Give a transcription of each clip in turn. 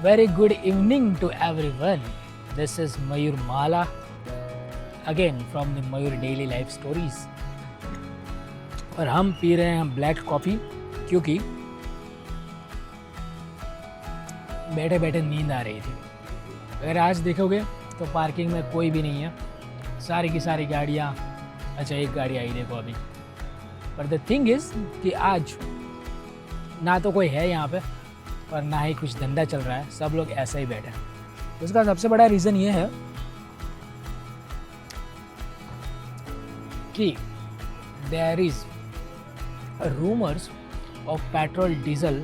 Very good evening to everyone. This is Mayur Mala again from the Mayur Daily Life Stories. और हम P रहे हैं black coffee क्योंकि बैठे बैठे नींद आ रही थी। अगर आज देखोगे तो पार्किंग में कोई भी नहीं है, सारी की सारी गाड़ियाँ, अच्छा एक गाड़ी आई देखो अभी। पर द थिंग इज़ कि आज ना तो कोई है यहाँ पे और ना ही कुछ धंधा चल रहा है, सब लोग ऐसे ही बैठे हैं। उसका सबसे बड़ा रीज़न ये है कि there is rumours of petrol diesel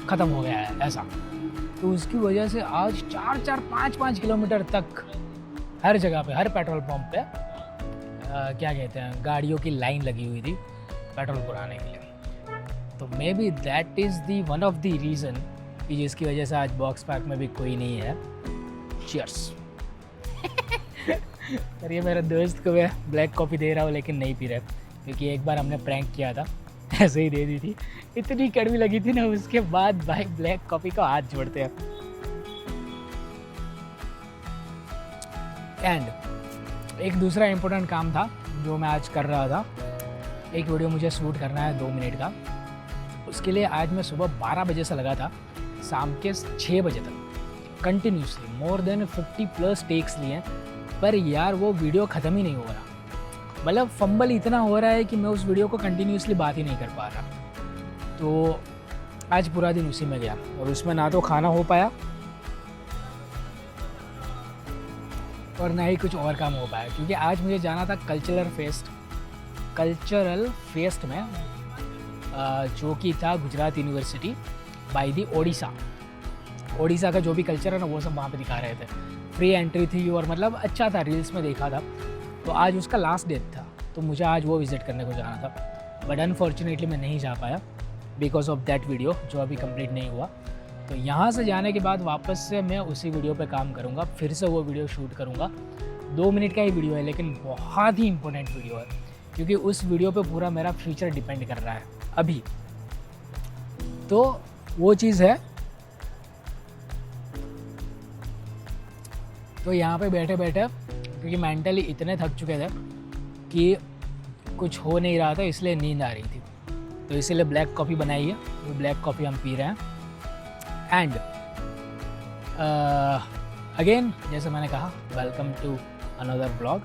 ख़त्म हो गया है ऐसा। तो उसकी वजह से आज 4-5 किलोमीटर तक हर जगह पे, हर पेट्रोल पंप पे क्या कहते हैं, गाड़ियों की लाइन लगी हुई थी पेट्रोल पुराने के लिए। तो may be that is the one of the reason कि जिसकी वजह से आज बॉक्स पार्क में भी कोई नहीं है। चीयर्स। और ये मेरे दोस्त को मैं ब्लैक कॉफ़ी दे रहा हूँ लेकिन नहीं पी रहा, क्योंकि एक बार हमने प्रैंक किया था, ऐसे ही दे दी थी, इतनी कड़वी लगी थी ना, उसके बाद भाई ब्लैक कॉफ़ी को हाथ जोड़ते हैं। एंड एक दूसरा इम्पोर्टेंट काम था जो मैं आज कर रहा था। एक वीडियो मुझे शूट करना है 2 मिनट का, उसके लिए आज मैं सुबह 12 बजे से लगा था शाम के 6 बजे तक कंटिन्यूसली मोर देन 50+ टेक्स लिए, पर यार वो वीडियो ख़त्म ही नहीं हो रहा। मतलब फंबल इतना हो रहा है कि मैं उस वीडियो को कंटिन्यूसली बात ही नहीं कर पा रहा। तो आज पूरा दिन उसी में गया और उसमें ना तो खाना हो पाया और ना ही कुछ और काम हो पाया, क्योंकि आज मुझे जाना था कल्चरल फेस्ट में, जो कि था Gujarat university by the Odisha का जो भी कल्चर है ना वो सब वहाँ पे दिखा रहे थे। फ्री एंट्री थी और मतलब अच्छा था, रील्स में देखा था। तो आज उसका लास्ट डेट था, तो मुझे आज वो विज़िट करने को जाना था, बट अनफॉर्चुनेटली मैं नहीं जा पाया बिकॉज ऑफ दैट वीडियो जो अभी कंप्लीट नहीं हुआ। तो यहाँ से जाने के बाद वापस से मैं उसी वीडियो पे काम करूँगा, फिर से वो वीडियो शूट करूँगा। 2 मिनट का ही वीडियो है लेकिन बहुत ही इंपॉर्टेंट वीडियो है, क्योंकि उस वीडियो पे पूरा मेरा फ्यूचर डिपेंड कर रहा है अभी। तो वो चीज़ है। तो यहाँ पे बैठे बैठे, क्योंकि मेंटली इतने थक चुके थे कि कुछ हो नहीं रहा था, इसलिए नींद आ रही थी, तो इसीलिए ब्लैक कॉफ़ी बनाई है। वो ब्लैक कॉफ़ी हम पी रहे हैं। एंड अगेन जैसे मैंने कहा, वेलकम टू अनदर ब्लॉग।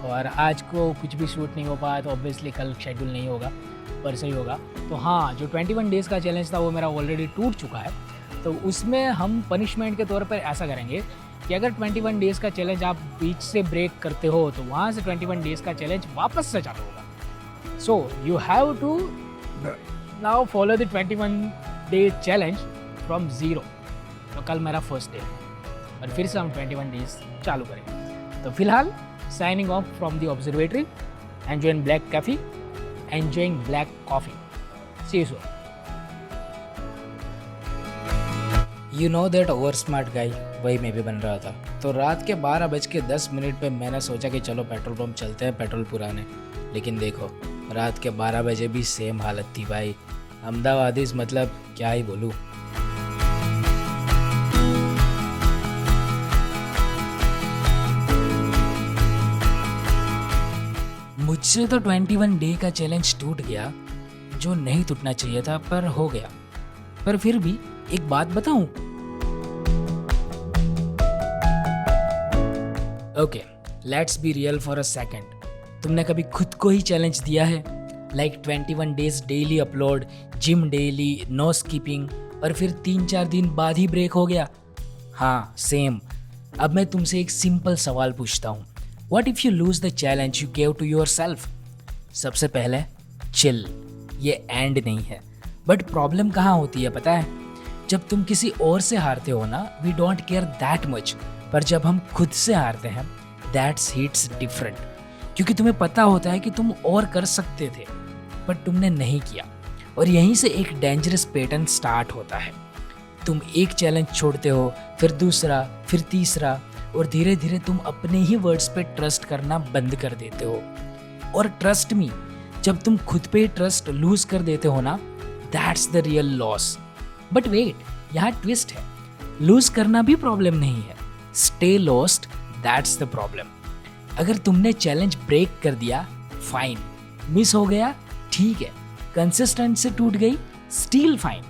और आज को कुछ भी शूट नहीं हो पाया तो ऑब्वियसली कल शेड्यूल नहीं होगा, परसों ही होगा। तो हाँ, जो 21 डेज़ का चैलेंज था वो मेरा ऑलरेडी टूट चुका है। तो उसमें हम पनिशमेंट के तौर पर ऐसा करेंगे कि अगर 21 डेज़ का चैलेंज आप बीच से ब्रेक करते हो तो वहाँ से 21 डेज़ का चैलेंज वापस से चालू होगा। So you have to now follow the 21 day challenge from 0। तो कल मेरा फर्स्ट डे है और फिर से हम 21 डेज़ चालू करेंगे। तो फिलहाल signing off from the observatory, enjoying black coffee, enjoying black coffee. See you soon. You know that over smart guy, वही मैं भी बन रहा था। तो रात के 12:10 पे मैंने सोचा कि चलो पेट्रोल पंप चलते हैं पेट्रोल पुराने। लेकिन देखो रात के 12 बजे भी सेम हालत थी भाई। अहमदाबादीज़ मतलब क्या ही बोलूँ। मुझसे तो 21 डे का चैलेंज टूट गया, जो नहीं टूटना चाहिए था, पर हो गया। पर फिर भी एक बात बताऊं? Okay, let's be real for a second. तुमने कभी खुद को ही चैलेंज दिया है? Like 21 days daily upload, gym daily, no skipping, और फिर 3-4 दिन बाद ही ब्रेक हो गया? हाँ, सेम। अब मैं तुमसे एक सिंपल सवाल पूछता हूँ। What if you lose the challenge you gave to yourself? सबसे पहले चिल, ये एंड नहीं है। बट प्रॉब्लम कहाँ होती है पता है? जब तुम किसी और से हारते हो ना, we don't care that much, पर जब हम खुद से हारते हैं दैट्स हिट्स डिफरेंट, क्योंकि तुम्हें पता होता है कि तुम और कर सकते थे बट तुमने नहीं किया। और यहीं से एक डेंजरस पैटर्न स्टार्ट होता है। तुम एक चैलेंज छोड़ते हो, फिर दूसरा, फिर तीसरा, और धीरे धीरे तुम अपने ही वर्ड्स पे ट्रस्ट करना बंद कर देते हो। और ट्रस्ट मी, जब तुम खुद पे ट्रस्ट लूज कर देते हो ना, that's the real loss. But wait, यहाँ ट्विस्ट है। लूज करना भी प्रॉब्लम नहीं है, stay lost that's the problem. अगर तुमने चैलेंज ब्रेक कर दिया फाइन, मिस हो गया ठीक है, कंसिस्टेंसी टूट गई स्टिल फाइन।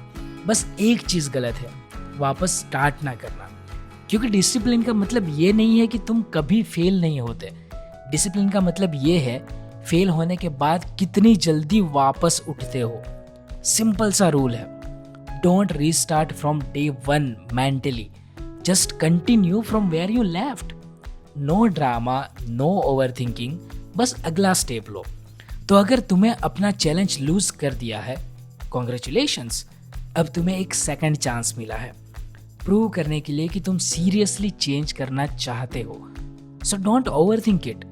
बस एक चीज़ गलत है, वापस स्टार्ट ना करना। क्योंकि डिसिप्लिन का मतलब ये नहीं है कि तुम कभी फेल नहीं होते। डिसिप्लिन का मतलब ये है फेल होने के बाद कितनी जल्दी वापस उठते हो। सिंपल सा रूल है, don't restart from day one mentally, just continue from where you left. No drama, no over thinking, बस अगला स्टेप लो। तो अगर तुम्हें अपना चैलेंज लूज कर दिया है, कॉन्ग्रेचुलेशंस, अब तुम्हें एक सेकंड चांस मिला है प्रूव करने के लिए कि तुम सीरियसली चेंज करना चाहते हो। So don't over think it,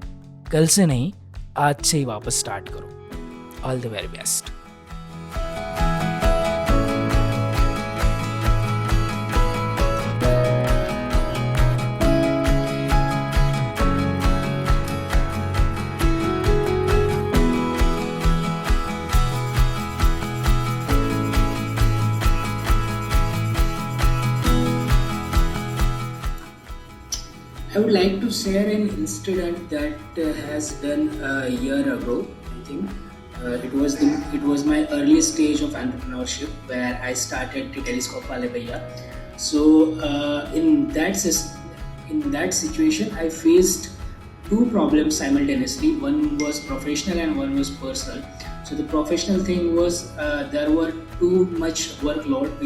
कल से नहीं आज से ही वापस स्टार्ट करो। All the very best. I would like to share an incident that has done a year ago. I think it was my early stage of entrepreneurship where I started the Telescope Wale Bhaiya. So in that situation, I faced two problems simultaneously. One was professional and one was personal. So the professional thing was there were too much workload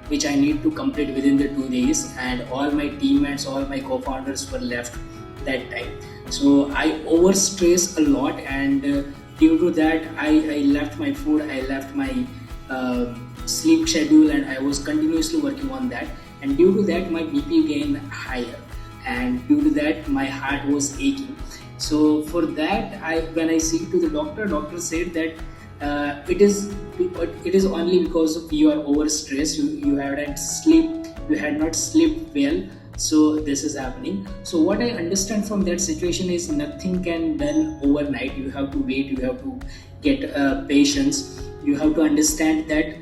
which I need to complete within the 2 days, and all my teammates, all my co-founders were left that time. So I overstressed a lot, and due to that I left my food, I left my sleep schedule, and I was continuously working on that, and due to that my BP gained higher, and due to that my heart was aching. So for that, when I see to the doctor said that it is only because of you are overstressed, you had not slept well, so this is happening. So what I understand from that situation is nothing can done overnight. You have to wait, you have to get patience, you have to understand that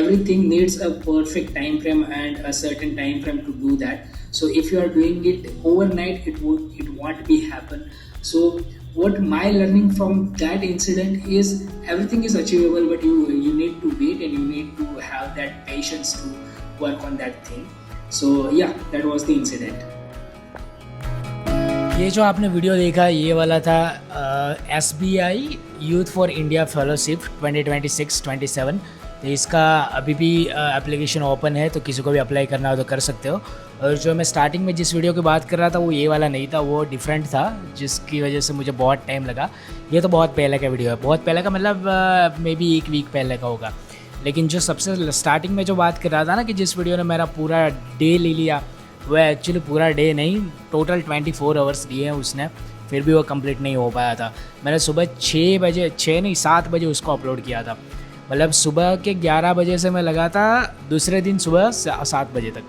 everything needs a perfect time frame and a certain time frame to do that. So if you are doing it overnight, it won't be happen. So what my learning from that incident is, everything is achievable, but you need to wait and you need to have that patience to work on that thing. So yeah, that was the incident. ये जो आपने video देखा ये वाला था SBI youth for India fellowship 2026-27। तो इसका अभी भी एप्लीकेशन ओपन है, तो किसी को भी अप्लाई करना हो तो कर सकते हो। और जो मैं स्टार्टिंग में जिस वीडियो की बात कर रहा था वो ये वाला नहीं था, वो डिफरेंट था, जिसकी वजह से मुझे बहुत टाइम लगा। ये तो बहुत पहले का वीडियो है, बहुत पहले का मतलब मे बी 1 वीक पहले का होगा। लेकिन जो सबसे स्टार्टिंग में जो बात कर रहा था ना कि जिस वीडियो ने मेरा पूरा डे ले लिया, वह एक्चुअली पूरा डे नहीं, टोटल 24 आवर्स लिए हैं उसने, फिर भी वो कंप्लीट नहीं हो पाया था। मैंने सुबह 7 बजे उसको अपलोड किया था। मतलब सुबह के 11 बजे से मैं लगा था दूसरे दिन सुबह 7 बजे तक,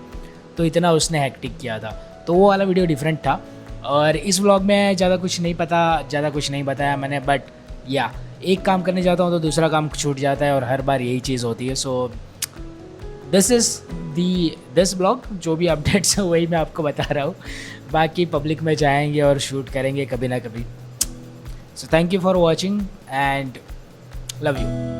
तो इतना उसने हैक्टिक किया था। तो वो वाला वीडियो डिफरेंट था। और इस व्लॉग में ज़्यादा कुछ नहीं बताया मैंने, बट या एक काम करने जाता हूँ तो दूसरा काम छूट जाता है और हर बार यही चीज़ होती है। सो दिस ब्लॉग जो भी अपडेट्स है वही मैं आपको बता रहा हूँ। बाकी पब्लिक में जाएंगे और शूट करेंगे कभी ना कभी। So thank you for watching and love you.